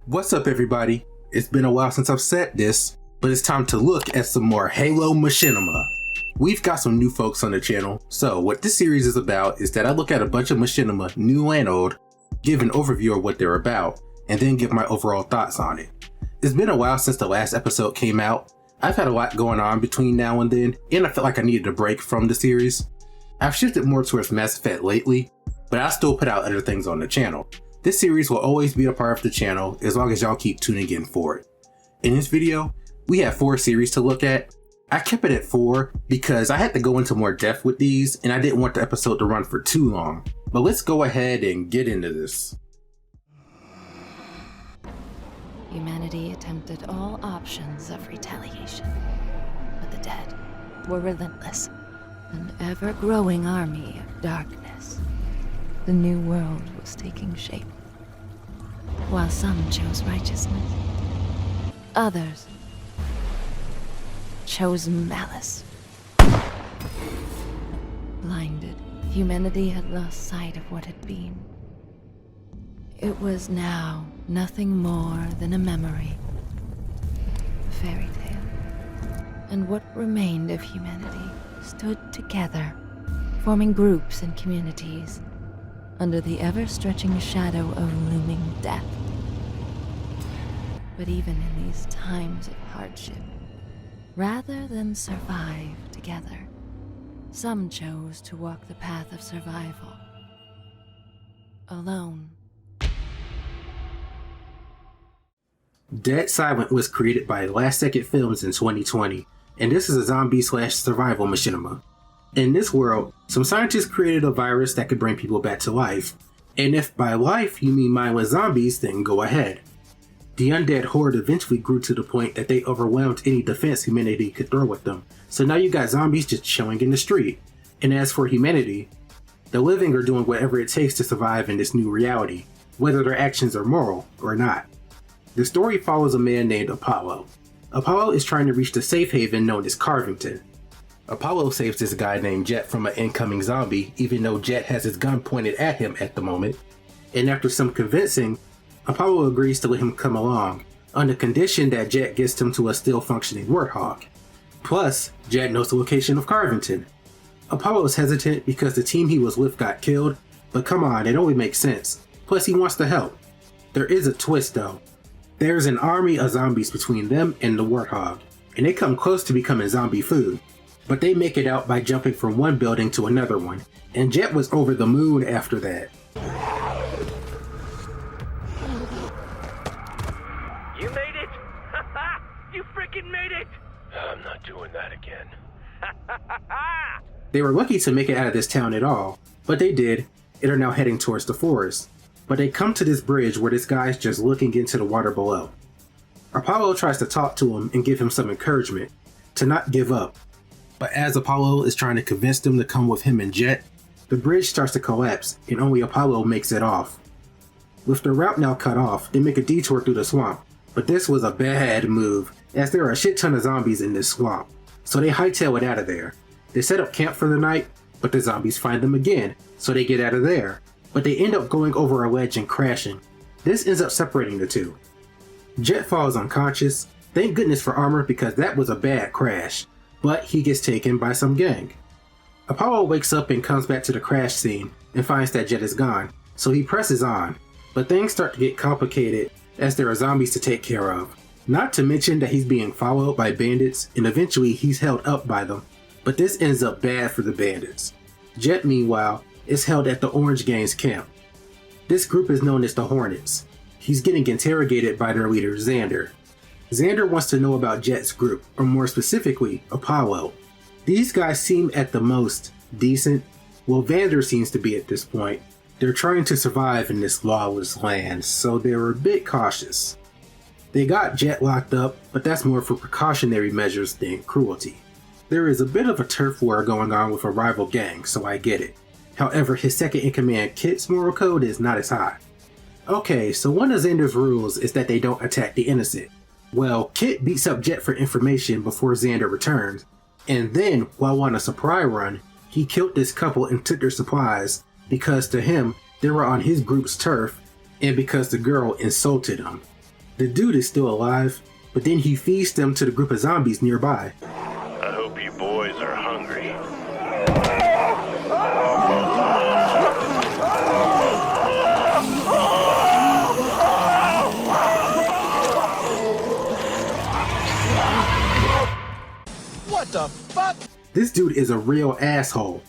What's up, everybody? It's been a while since I've said this, but it's time to look at some more Halo Machinima. We've got some new folks on the channel, so what this series is about is that I look at a bunch of Machinima, new and old, give an overview of what they're about, and then give my overall thoughts on it. It's been a while since the last episode came out. I've had a lot going on between now and then, and I felt like I needed a break from the series. I've shifted more towards Mass Effect lately, but I still put out other things on the channel. This series will always be a part of the channel as long as y'all keep tuning in for it. In this video, we have 4 series to look at. I kept it at 4 because I had to go into more depth with these and I didn't want the episode to run for too long. But let's go ahead and get into this. Humanity attempted all options of retaliation, but the dead were relentless, an ever-growing army of darkness. The new world was taking shape. While some chose righteousness, others chose malice. Blinded, humanity had lost sight of what had been. It was now nothing more than a memory, a fairy tale. And what remained of humanity stood together, forming groups and communities, under the ever-stretching shadow of looming death. But even in these times of hardship, rather than survive together, some chose to walk the path of survival alone. Dead Silent was created by Last Second Films in 2020, and this is a zombie/survival machinima. In this world, some scientists created a virus that could bring people back to life. And if by life you mean mindless zombies, then go ahead. The undead horde eventually grew to the point that they overwhelmed any defense humanity could throw at them. So now you got zombies just chilling in the street. And as for humanity, the living are doing whatever it takes to survive in this new reality, whether their actions are moral or not. The story follows a man named Apollo. Apollo is trying to reach the safe haven known as Carvington. Apollo saves this guy named Jet from an incoming zombie, even though Jet has his gun pointed at him at the moment. And after some convincing, Apollo agrees to let him come along, on the condition that Jet gets him to a still functioning warthog. Plus, Jet knows the location of Carvington. Apollo is hesitant because the team he was with got killed, but come on, it only makes sense. Plus, he wants to help. There is a twist though. There's an army of zombies between them and the warthog, and they come close to becoming zombie food. But they make it out by jumping from one building to another one, and Jet was over the moon after that. You made it! You freaking made it! I'm not doing that again. They were lucky to make it out of this town at all, but they did, and are now heading towards the forest. But they come to this bridge where this guy's just looking into the water below. Apollo tries to talk to him and give him some encouragement, to not give up. But as Apollo is trying to convince them to come with him and Jet, the bridge starts to collapse and only Apollo makes it off. With their route now cut off, they make a detour through the swamp, but this was a bad move as there are a shit ton of zombies in this swamp, so they hightail it out of there. They set up camp for the night, but the zombies find them again, so they get out of there, but they end up going over a ledge and crashing. This ends up separating the two. Jet falls unconscious, thank goodness for armor because that was a bad crash. But he gets taken by some gang. Apollo wakes up and comes back to the crash scene and finds that Jet is gone, so he presses on. But things start to get complicated as there are zombies to take care of. Not to mention that he's being followed by bandits and eventually he's held up by them. But this ends up bad for the bandits. Jet, meanwhile, is held at the Orange Gang's camp. This group is known as the Hornets. He's getting interrogated by their leader, Xander. Xander wants to know about Jet's group, or more specifically, Apollo. These guys seem at the most decent. Well, Vander seems to be at this point. They're trying to survive in this lawless land, so they're a bit cautious. They got Jet locked up, but that's more for precautionary measures than cruelty. There is a bit of a turf war going on with a rival gang, so I get it. However, his second-in-command Kit's moral code is not as high. Okay, so one of Xander's rules is that they don't attack the innocent. Well, Kit beats up Jet for information before Xander returns, and then, while on a supply run, he killed this couple and took their supplies because to him, they were on his group's turf and because the girl insulted him. The dude is still alive, but then he feeds them to the group of zombies nearby. I hope you boys are hungry. What the fuck? This dude is a real asshole.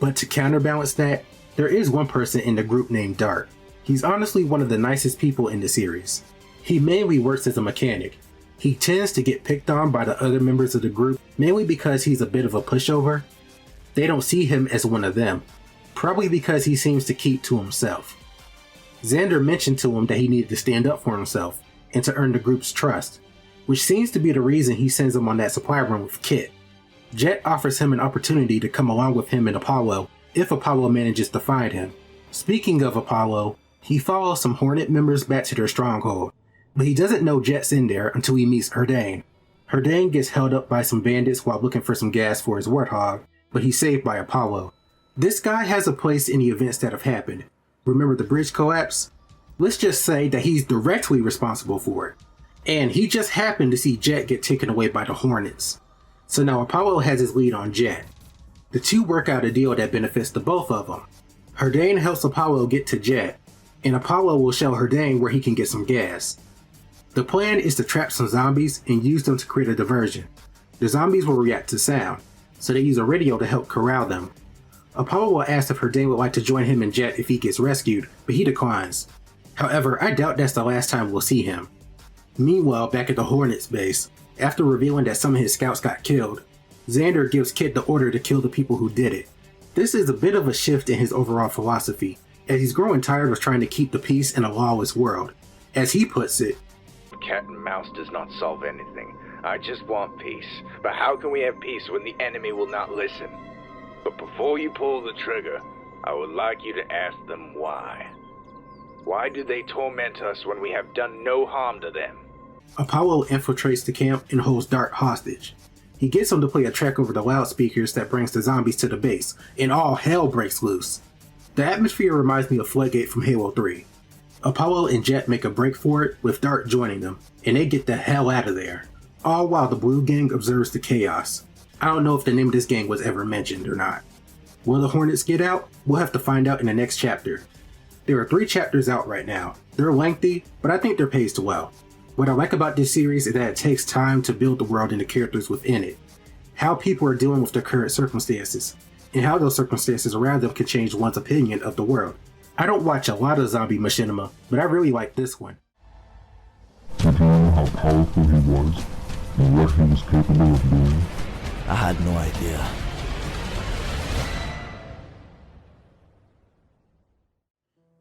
But to counterbalance that, there is one person in the group named Dart. He's honestly one of the nicest people in the series. He mainly works as a mechanic. He tends to get picked on by the other members of the group, mainly because he's a bit of a pushover. They don't see him as one of them, probably because he seems to keep to himself. Xander mentioned to him that he needed to stand up for himself and to earn the group's trust, which seems to be the reason he sends him on that supply run with Kit. Jet offers him an opportunity to come along with him and Apollo if Apollo manages to find him. Speaking of Apollo, he follows some Hornet members back to their stronghold, but he doesn't know Jet's in there until he meets Herdane. Herdane gets held up by some bandits while looking for some gas for his warthog, but he's saved by Apollo. This guy has a place in the events that have happened. Remember the bridge collapse? Let's just say that he's directly responsible for it. And he just happened to see Jet get taken away by the Hornets. So now Apollo has his lead on Jet. The two work out a deal that benefits the both of them. Herdane helps Apollo get to Jet, and Apollo will show Herdane where he can get some gas. The plan is to trap some zombies and use them to create a diversion. The zombies will react to sound, so they use a radio to help corral them. Apollo will ask if Herdane would like to join him and Jet if he gets rescued, but he declines. However, I doubt that's the last time we'll see him. Meanwhile, back at the Hornets base, after revealing that some of his scouts got killed, Xander gives Kit the order to kill the people who did it. This is a bit of a shift in his overall philosophy, as he's growing tired of trying to keep the peace in a lawless world. As he puts it, Cat and mouse does not solve anything. I just want peace. But how can we have peace when the enemy will not listen? But before you pull the trigger, I would like you to ask them why. Why do they torment us when we have done no harm to them? Apollo infiltrates the camp and holds Dart hostage. He gets him to play a track over the loudspeakers that brings the zombies to the base, and all hell breaks loose. The atmosphere reminds me of Floodgate from Halo 3. Apollo and Jet make a break for it, with Dart joining them, and they get the hell out of there. All while the Blue Gang observes the chaos. I don't know if the name of this gang was ever mentioned or not. Will the Hornets get out? We'll have to find out in the next chapter. There are 3 chapters out right now. They're lengthy, but I think they're paced well. What I like about this series is that it takes time to build the world and the characters within it. How people are dealing with their current circumstances, and how those circumstances around them can change one's opinion of the world. I don't watch a lot of zombie machinima, but I really like this one. Did you know how powerful he was and what he was capable of doing? I had no idea.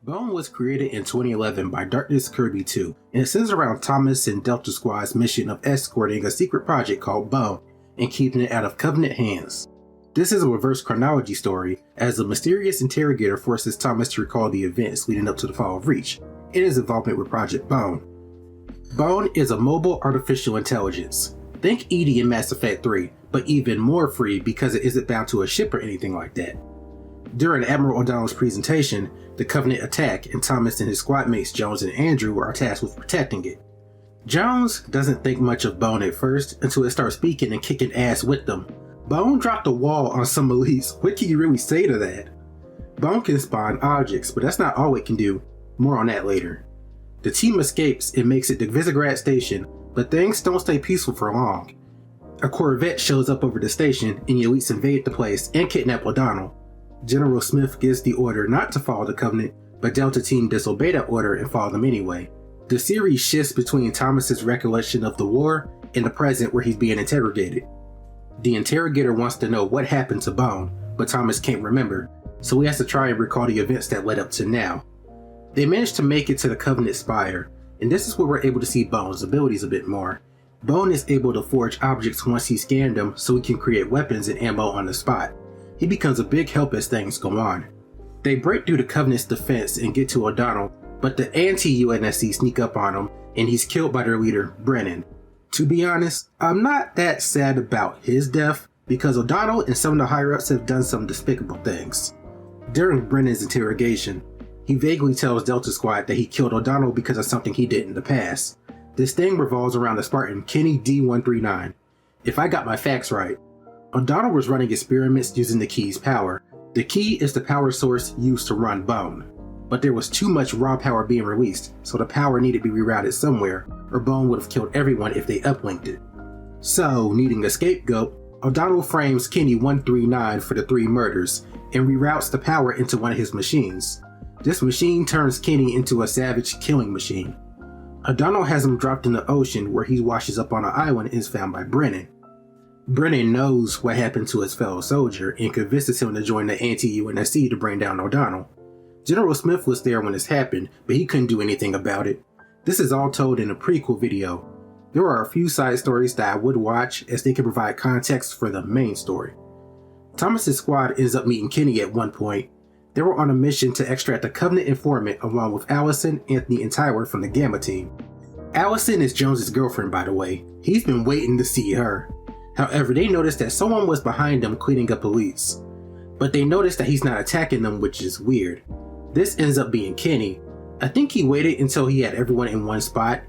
B.O.N.E was created in 2011 by Darkness Kirby 2, and it centers around Thomas and Delta Squad's mission of escorting a secret project called B.O.N.E and keeping it out of Covenant hands. This is a reverse chronology story, as a mysterious interrogator forces Thomas to recall the events leading up to the fall of Reach, and his involvement with Project B.O.N.E. B.O.N.E is a mobile artificial intelligence. Think EDI in Mass Effect 3, but even more free because it isn't bound to a ship or anything like that. During Admiral O'Donnell's presentation, the Covenant attack, and Thomas and his squad mates Jones and Andrew are tasked with protecting it. Jones doesn't think much of B.O.N.E at first until it starts speaking and kicking ass with them. B.O.N.E dropped a wall on some elites. What can you really say to that? B.O.N.E can spawn objects, but that's not all it can do. More on that later. The team escapes and makes it to Visegrad Station, but things don't stay peaceful for long. A Corvette shows up over the station, and the elites invade the place and kidnap O'Donnell. General Smith gives the order not to follow the Covenant, but Delta Team disobey that order and follow them anyway. The series shifts between Thomas's recollection of the war and the present where he's being interrogated. The interrogator wants to know what happened to B.O.N.E, but Thomas can't remember, so he has to try and recall the events that led up to now. They manage to make it to the Covenant Spire, and this is where we're able to see B.O.N.'s abilities a bit more. B.O.N.E is able to forge objects once he scanned them, so he can create weapons and ammo on the spot. He becomes a big help as things go on. They break through the Covenant's defense and get to O'Donnell, but the anti-UNSC sneak up on him, and he's killed by their leader, Brennan. To be honest, I'm not that sad about his death, because O'Donnell and some of the higher-ups have done some despicable things. During Brennan's interrogation, he vaguely tells Delta Squad that he killed O'Donnell because of something he did in the past. This thing revolves around the Spartan Kenny D139. If I got my facts right, O'Donnell was running experiments using the key's power. The key is the power source used to run B.O.N.E. But there was too much raw power being released, so the power needed to be rerouted somewhere, or B.O.N.E would have killed everyone if they uplinked it. So, needing a scapegoat, O'Donnell frames Kenny 139 for the 3 murders, and reroutes the power into one of his machines. This machine turns Kenny into a savage killing machine. O'Donnell has him dropped in the ocean where he washes up on an island and is found by Brennan. Brennan knows what happened to his fellow soldier and convinces him to join the anti-UNSC to bring down O'Donnell. General Smith was there when this happened, but he couldn't do anything about it. This is all told in a prequel video. There are a few side stories that I would watch as they can provide context for the main story. Thomas's squad ends up meeting Kenny at one point. They were on a mission to extract a Covenant informant along with Allison, Anthony, and Tyler from the Gamma team. Allison is Jones's girlfriend, by the way. He's been waiting to see her. However, they notice that someone was behind them cleaning up police. But they notice that he's not attacking them, which is weird. This ends up being Kenny. I think he waited until he had everyone in one spot.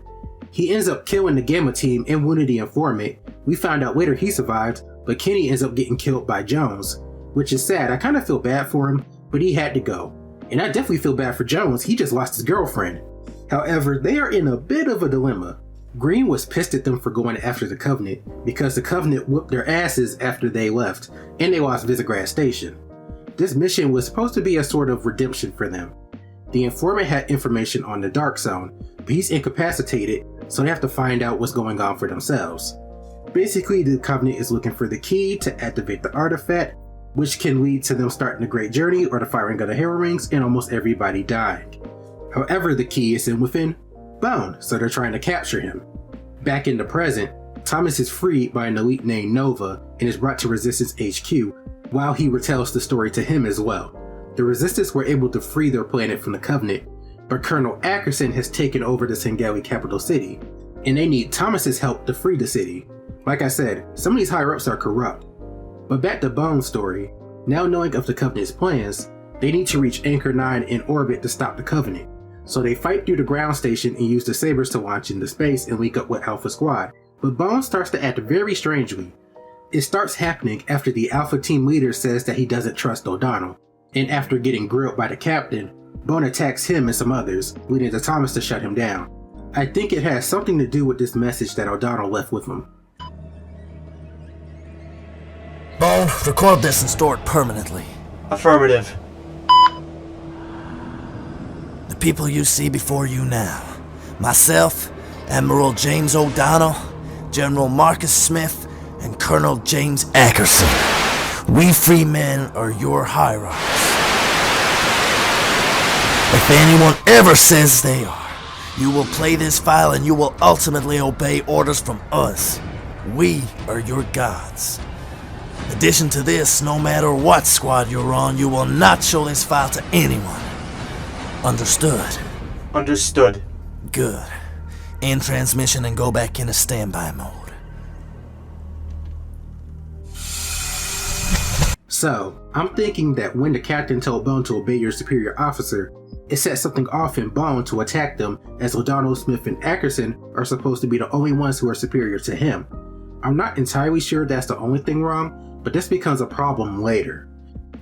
He ends up killing the Gamma team and wounding the informant. We find out later he survived, but Kenny ends up getting killed by Jones, which is sad. I kind of feel bad for him, but he had to go. And I definitely feel bad for Jones, he just lost his girlfriend. However, they are in a bit of a dilemma. Green was pissed at them for going after the Covenant, because the Covenant whooped their asses after they left, and they lost Visegrad Station. This mission was supposed to be a sort of redemption for them. The informant had information on the Dark Zone, but he's incapacitated, so they have to find out what's going on for themselves. Basically, the Covenant is looking for the key to activate the artifact, which can lead to them starting a great journey or the firing of the Hero Rings and almost everybody dying. However, the key is within B.O.N.E, so they're trying to capture him. Back in the present, Thomas is freed by an elite named Nova and is brought to Resistance HQ, while he retells the story to him as well. The Resistance were able to free their planet from the Covenant, but Colonel Ackerson has taken over the Sangali capital city, and they need Thomas's help to free the city. Like I said, some of these higher-ups are corrupt. But back to B.O.N.'s story, now knowing of the Covenant's plans, they need to reach Anchor 9 in orbit to stop the Covenant. So they fight through the ground station and use the sabers to launch into space and link up with Alpha Squad. But B.O.N starts to act very strangely. It starts happening after the Alpha team leader says that he doesn't trust O'Donnell. And after getting grilled by the captain, B.O.N attacks him and some others, leading to Thomas to shut him down. I think it has something to do with this message that O'Donnell left with him. B.O.N, record this and store it permanently. Affirmative. The people you see before you now. Myself, Admiral James O'Donnell, General Marcus Smith, and Colonel James Ackerson. We free men are your hierarchs. If anyone ever says they are, you will play this file and you will ultimately obey orders from us. We are your gods. In addition to this, no matter what squad you're on, you will not show this file to anyone. Understood? Understood. Good. End transmission and go back into standby mode. So, I'm thinking that when the captain told B.O.N to obey your superior officer, it set something off in B.O.N to attack them, as O'Donnell, Smith, and Ackerson are supposed to be the only ones who are superior to him. I'm not entirely sure that's the only thing wrong, but this becomes a problem later.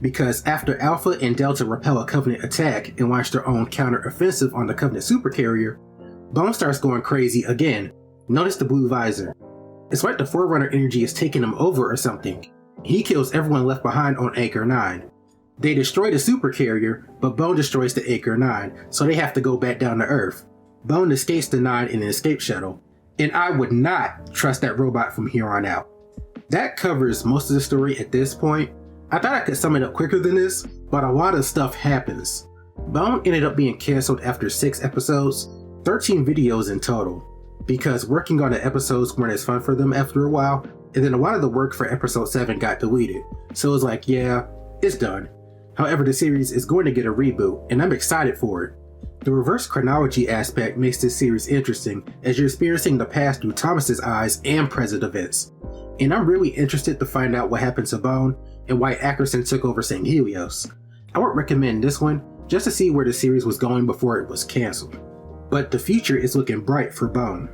Because after Alpha and Delta repel a Covenant attack and launch their own counter-offensive on the Covenant supercarrier, B.O.N starts going crazy again. Notice the blue visor. It's like the Forerunner energy is taking him over or something. He kills everyone left behind on Anchor 9. They destroy the supercarrier, but B.O.N destroys the Anchor 9, so they have to go back down to Earth. B.O.N escapes the 9 in an escape shuttle, and I would not trust that robot from here on out. That covers most of the story at this point. I thought I could sum it up quicker than this, but a lot of stuff happens. B.O.N ended up being cancelled after 6 episodes, 13 videos in total, because working on the episodes weren't as fun for them after a while, and then a lot of the work for episode 7 got deleted, so it was like, yeah, it's done. However, the series is going to get a reboot, and I'm excited for it. The reverse chronology aspect makes this series interesting, as you're experiencing the past through Thomas's eyes and present events. And I'm really interested to find out what happened to B.O.N and why Ackerson took over St. Helios. I would recommend this one, just to see where the series was going before it was cancelled. But the future is looking bright for B.O.N.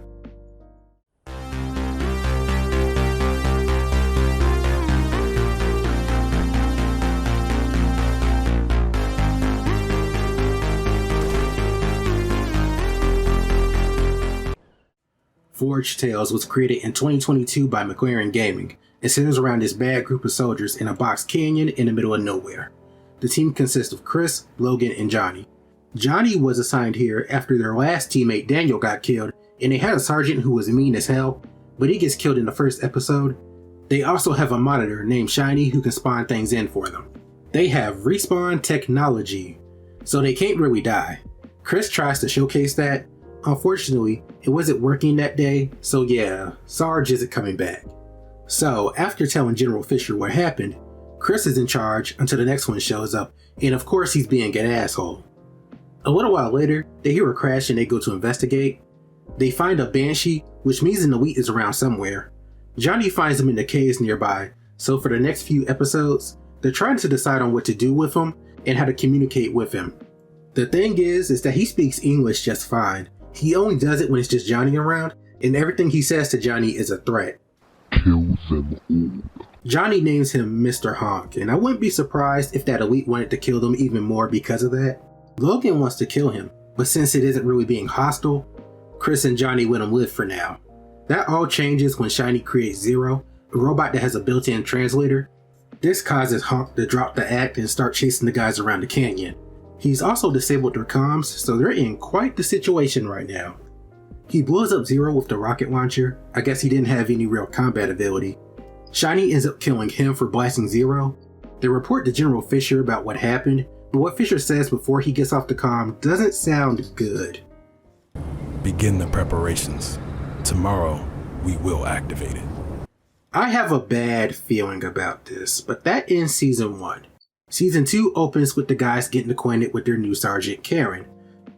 Forged Tales was created in 2022 by McLaren Gaming and centers around this bad group of soldiers in a box canyon in the middle of nowhere. The team consists of Chris, Logan, and Johnny. Johnny was assigned here after their last teammate Daniel got killed, and they had a sergeant who was mean as hell, but he gets killed in the first episode. They also have a monitor named Shiny who can spawn things in for them. They have respawn technology, so they can't really die. Chris tries to showcase that. Unfortunately, it wasn't working that day, so yeah, Sarge isn't coming back. So, after telling General Fisher what happened, Chris is in charge until the next one shows up, and of course he's being an asshole. A little while later, they hear a crash and they go to investigate. They find a Banshee, which means an elite is around somewhere. Johnny finds him in the caves nearby, so for the next few episodes, they're trying to decide on what to do with him and how to communicate with him. The thing is that he speaks English just fine. He only does it when it's just Johnny around, and everything he says to Johnny is a threat. Kill them all. Johnny names him Mr. Honk, and I wouldn't be surprised if that elite wanted to kill them even more because of that. Logan wants to kill him, but since it isn't really being hostile, Chris and Johnny let him live for now. That all changes when Shiny creates Zero, a robot that has a built-in translator. This causes Honk to drop the act and start chasing the guys around the canyon. He's also disabled their comms, so they're in quite the situation right now. He blows up Zero with the rocket launcher. I guess he didn't have any real combat ability. Shiny ends up killing him for blasting Zero. They report to General Fisher about what happened, but what Fisher says before he gets off the comm doesn't sound good. Begin the preparations. Tomorrow, we will activate it. I have a bad feeling about this, but that ends Season 1. Season 2 opens with the guys getting acquainted with their new Sergeant Karen.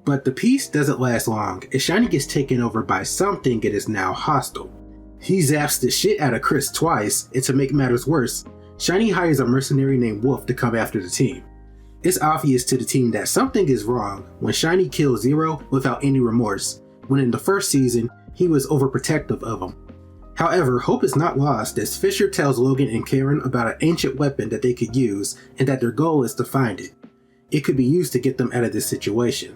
But the peace doesn't last long, as Shiny gets taken over by something that is now hostile. He zaps the shit out of Chris twice, and to make matters worse, Shiny hires a mercenary named Wolf to come after the team. It's obvious to the team that something is wrong when Shiny kills Zero without any remorse, when in the first season, he was overprotective of him. However, hope is not lost as Fisher tells Logan and Karen about an ancient weapon that they could use and that their goal is to find it. It could be used to get them out of this situation.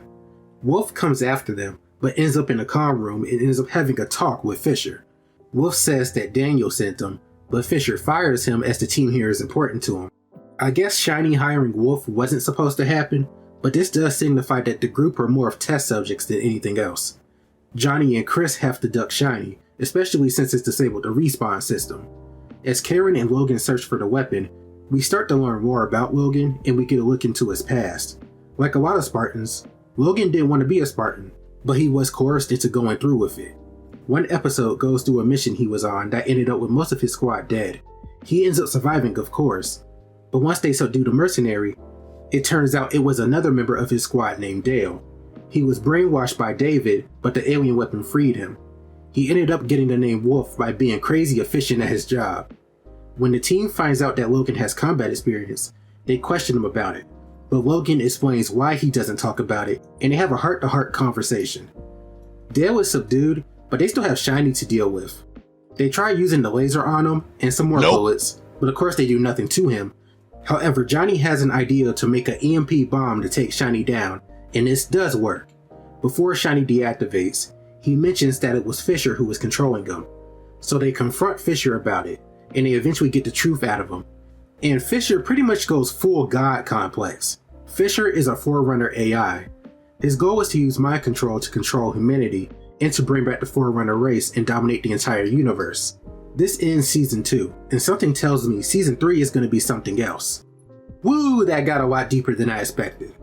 Wolf comes after them, but ends up in a comm room and ends up having a talk with Fisher. Wolf says that Daniel sent him, but Fisher fires him as the team here is important to him. I guess Shiny hiring Wolf wasn't supposed to happen, but this does signify that the group are more of test subjects than anything else. Johnny and Chris have to duck Shiny, especially since it's disabled the respawn system. As Karen and Logan search for the weapon, we start to learn more about Logan and we get a look into his past. Like a lot of Spartans, Logan didn't want to be a Spartan, but he was coerced into going through with it. One episode goes through a mission he was on that ended up with most of his squad dead. He ends up surviving, of course, but once they subdue the mercenary, it turns out it was another member of his squad named Dale. He was brainwashed by David, but the alien weapon freed him. He ended up getting the name Wolf by being crazy efficient at his job. When the team finds out that Logan has combat experience, they question him about it, but Logan explains why he doesn't talk about it, and they have a heart-to-heart conversation. Dale is subdued, but they still have Shiny to deal with. They try using the laser on him and some more bullets, but of course they do nothing to him. However, Johnny has an idea to make an EMP bomb to take Shiny down, and this does work. Before Shiny deactivates, he mentions that it was Fisher who was controlling him. So they confront Fisher about it, and they eventually get the truth out of him. And Fisher pretty much goes full God complex. Fisher is a Forerunner AI. His goal is to use mind control to control humanity, and to bring back the Forerunner race and dominate the entire universe. This ends Season 2, and something tells me Season 3 is going to be something else. Woo, that got a lot deeper than I expected.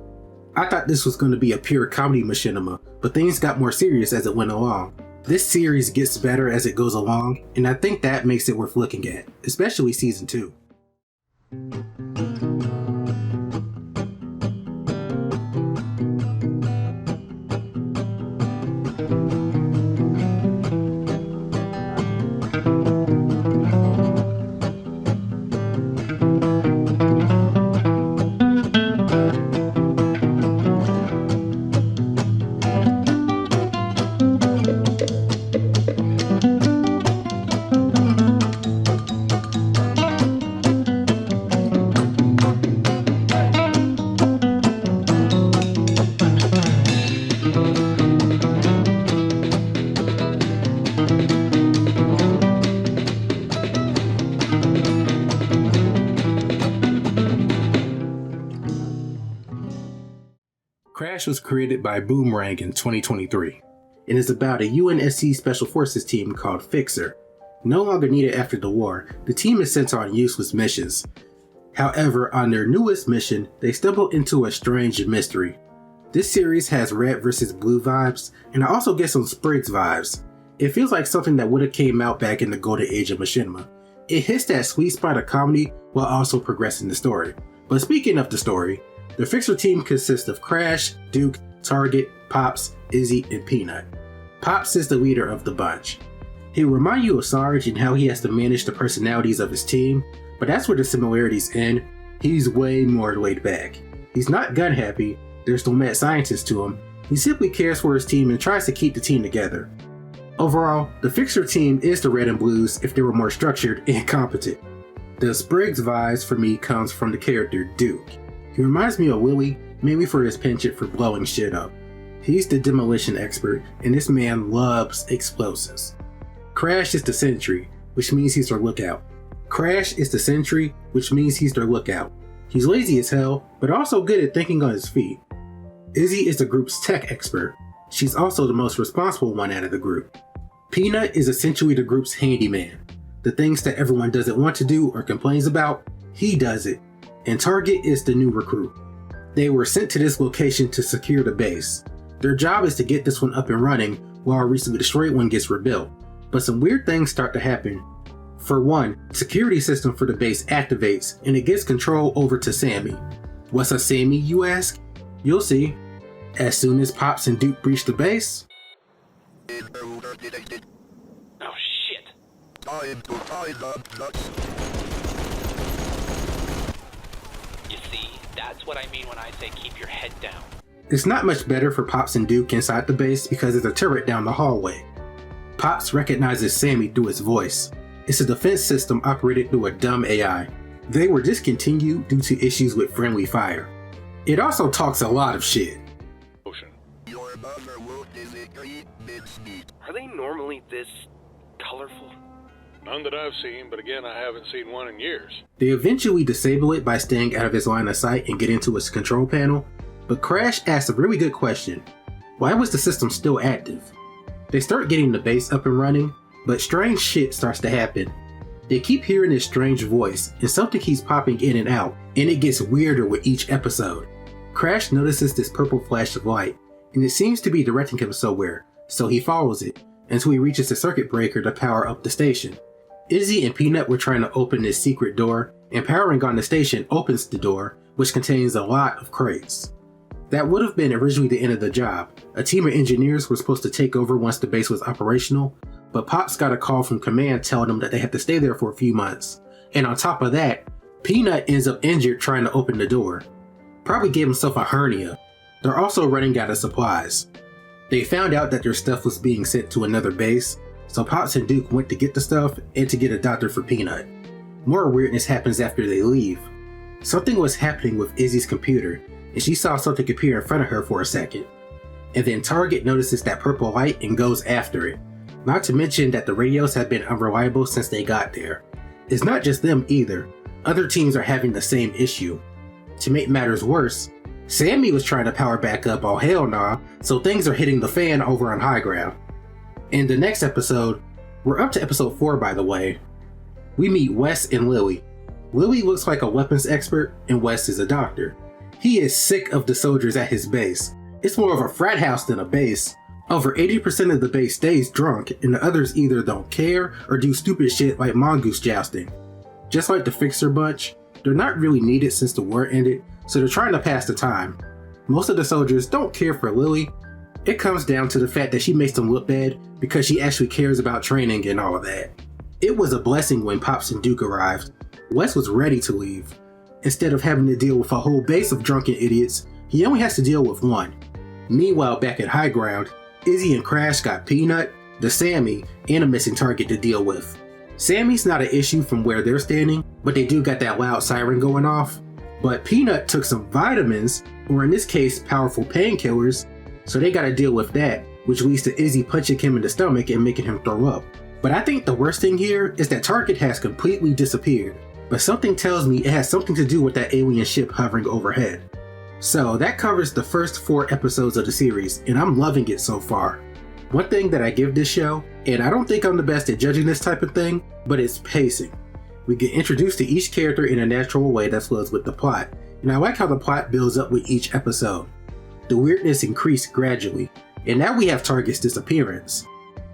I thought this was going to be a pure comedy machinima, but things got more serious as it went along. This series gets better as it goes along, and I think that makes it worth looking at, especially Season 2. Crash was created by Boomerang in 2023 and is about a UNSC Special Forces team called Fixer. No longer needed after the war, the team is sent on useless missions. However, on their newest mission, they stumble into a strange mystery. This series has red versus blue vibes, and I also get some Spriggs vibes. It feels like something that would have came out back in the golden age of Machinima. It hits that sweet spot of comedy while also progressing the story. But speaking of the story, the Fixer team consists of Crash, Duke, Target, Pops, Izzy, and Peanut. Pops is the leader of the bunch. He'll remind you of Sarge and how he has to manage the personalities of his team, but that's where the similarities end. He's way more laid back. He's not gun happy, there's no mad scientist to him, he simply cares for his team and tries to keep the team together. Overall, the Fixer team is the red and blues if they were more structured and competent. The Spriggs vibes for me comes from the character Duke. He reminds me of Willie, mainly for his penchant for blowing shit up. He's the demolition expert, and this man loves explosives. Crash is the sentry, which means he's their lookout. He's lazy as hell, but also good at thinking on his feet. Izzy is the group's tech expert. She's also the most responsible one out of the group. Peanut is essentially the group's handyman. The things that everyone doesn't want to do or complains about, he does it. And Target is the new recruit. They were sent to this location to secure the base. Their job is to get this one up and running while a recently destroyed one gets rebuilt. But some weird things start to happen. For one, the security system for the base activates and it gives control over to Sammy. What's a Sammy, you ask? You'll see. As soon as Pops and Duke breach the base... Oh shit. You see, that's what I mean when I say keep your head down. It's not much better for Pops and Duke inside the base because there's a turret down the hallway. Pops recognizes Sammy through his voice. It's a defense system operated through a dumb AI. They were discontinued due to issues with friendly fire. It also talks a lot of shit. Are they normally this colorful? None that I've seen, but again, I haven't seen one in years. They eventually disable it by staying out of his line of sight and get into its control panel, but Crash asks a really good question. Why was the system still active? They start getting the base up and running, but strange shit starts to happen. They keep hearing this strange voice, and something keeps popping in and out, and it gets weirder with each episode. Crash notices this purple flash of light, and it seems to be directing him somewhere, so he follows it, until he reaches the circuit breaker to power up the station. Izzy and Peanut were trying to open this secret door, and powering on the station opens the door, which contains a lot of crates. That would have been originally the end of the job. A team of engineers were supposed to take over once the base was operational, but Pops got a call from command telling them that they had to stay there for a few months. And on top of that, Peanut ends up injured trying to open the door. Probably gave himself a hernia. They're also running out of supplies. They found out that their stuff was being sent to another base, so Pops and Duke went to get the stuff and to get a doctor for Peanut. More weirdness happens after they leave. Something was happening with Izzy's computer, and she saw something appear in front of her for a second. And then Target notices that purple light and goes after it. Not to mention that the radios have been unreliable since they got there. It's not just them either. Other teams are having the same issue. To make matters worse, Sammy was trying to power back up all hell nah, so things are hitting the fan over on high ground. In the next episode, we're up to episode 4 by the way, we meet Wes and Lily. Lily looks like a weapons expert and Wes is a doctor. He is sick of the soldiers at his base. It's more of a frat house than a base. Over 80% of the base stays drunk and the others either don't care or do stupid shit like mongoose jousting. Just like the Fixer bunch, they're not really needed since the war ended, so they're trying to pass the time. Most of the soldiers don't care for Lily. It comes down to the fact that she makes them look bad because she actually cares about training and all of that. It was a blessing when Pops and Duke arrived. Wes was ready to leave. Instead of having to deal with a whole base of drunken idiots, he only has to deal with one. Meanwhile, back at high ground, Izzy and Crash got Peanut, the Sammy, and a missing target to deal with. Sammy's not an issue from where they're standing, but they do got that loud siren going off. But Peanut took some vitamins, or in this case, powerful painkillers, so they gotta deal with that, which leads to Izzy punching him in the stomach and making him throw up. But I think the worst thing here is that Target has completely disappeared, but something tells me it has something to do with that alien ship hovering overhead. So that covers the first 4 episodes of the series, and I'm loving it so far. One thing that I give this show, and I don't think I'm the best at judging this type of thing, but it's pacing. We get introduced to each character in a natural way that flows with the plot, and I like how the plot builds up with each episode. The weirdness increased gradually, and now we have Target's disappearance.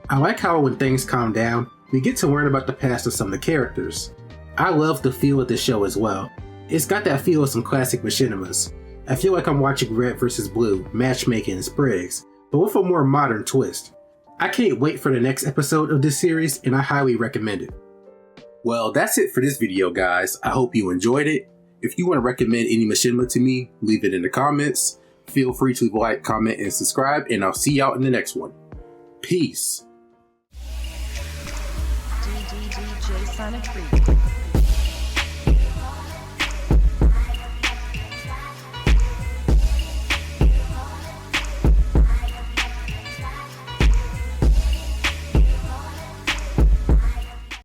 I like how when things calm down, we get to learn about the past of some of the characters. I love the feel of the show as well. It's got that feel of some classic machinimas. I feel like I'm watching Red vs. Blue, Matchmaking, and Sprigs, but with a more modern twist. I can't wait for the next episode of this series, and I highly recommend it. Well, that's it for this video, guys. I hope you enjoyed it. If you want to recommend any machinima to me, leave it in the comments. Feel free to like, comment, and subscribe, and I'll see y'all in the next one. Peace. DJ Sonic 3.